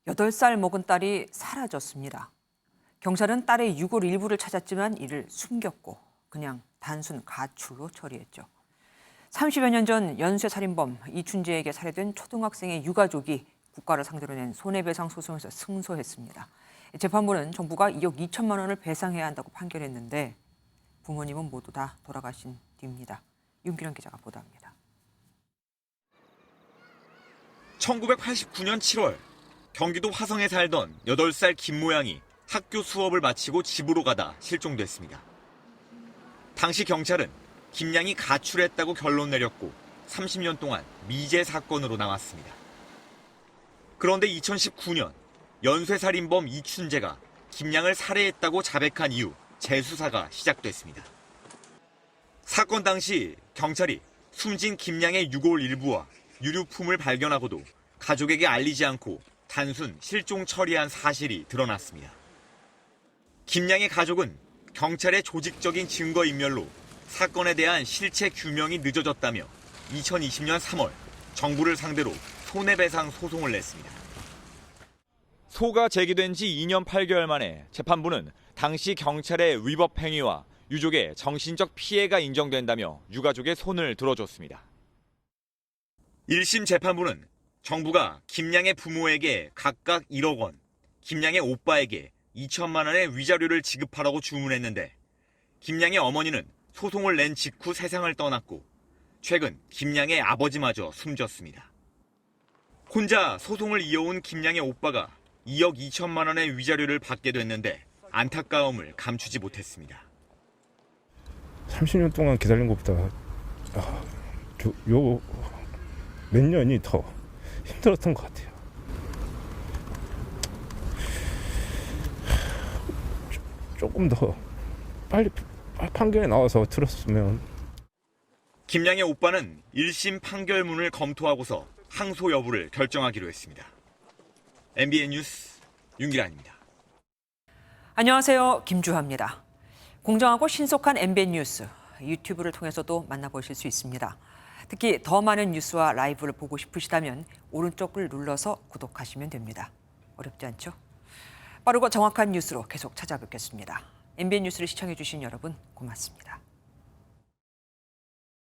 8살 먹은 딸이 사라졌습니다. 경찰은 딸의 유골 일부를 찾았지만 이를 숨겼고 그냥 단순 가출로 처리했죠. 30여 년 전 연쇄살인범 이춘재에게 살해된 초등학생의 유가족이 국가를 상대로 낸 손해배상 소송에서 승소했습니다. 재판부는 정부가 2억 2천만 원을 배상해야 한다고 판결했는데 부모님은 모두 다 돌아가신 뒤입니다. 윤기련 기자가 보도합니다. 1989년 7월 경기도 화성에 살던 8살 김 모양이 학교 수업을 마치고 집으로 가다 실종됐습니다. 당시 경찰은 김 양이 가출했다고 결론 내렸고 30년 동안 미제 사건으로 남았습니다. 그런데 2019년 연쇄살인범 이춘재가 김 양을 살해했다고 자백한 이후 재수사가 시작됐습니다. 사건 당시 경찰이 숨진 김 양의 유골 일부와 유류품을 발견하고도 가족에게 알리지 않고 단순 실종 처리한 사실이 드러났습니다. 김 양의 가족은 경찰의 조직적인 증거인멸로 사건에 대한 실체 규명이 늦어졌다며 2020년 3월 정부를 상대로 손해배상 소송을 냈습니다. 소가 제기된 지 2년 8개월 만에 재판부는 당시 경찰의 위법 행위와 유족의 정신적 피해가 인정된다며 유가족의 손을 들어줬습니다. 1심 재판부는 정부가 김 양의 부모에게 각각 1억 원, 김 양의 오빠에게 2천만 원의 위자료를 지급하라고 주문했는데 김 양의 어머니는 소송을 낸 직후 세상을 떠났고 최근 김 양의 아버지마저 숨졌습니다. 혼자 소송을 이어온 김 양의 오빠가 2억 2천만 원의 위자료를 받게 됐는데 안타까움을 감추지 못했습니다. 30년 동안 기다린 것보다 요 몇 년이 더 힘들었던 것 같아요. 조금 더 빨리 판결이 나와서 들었으면. 김 양의 오빠는 1심 판결문을 검토하고서 항소 여부를 결정하기로 했습니다. MBN 뉴스 윤기란입니다. 안녕하세요. 김주하입니다. 공정하고 신속한 MBN 뉴스 유튜브를 통해서도 만나보실 수 있습니다. 특히 더 많은 뉴스와 라이브를 보고 싶으시다면 오른쪽을 눌러서 구독하시면 됩니다. 어렵지 않죠? 빠르고 정확한 뉴스로 계속 찾아뵙겠습니다. MBN 뉴스를 시청해주신 여러분 고맙습니다.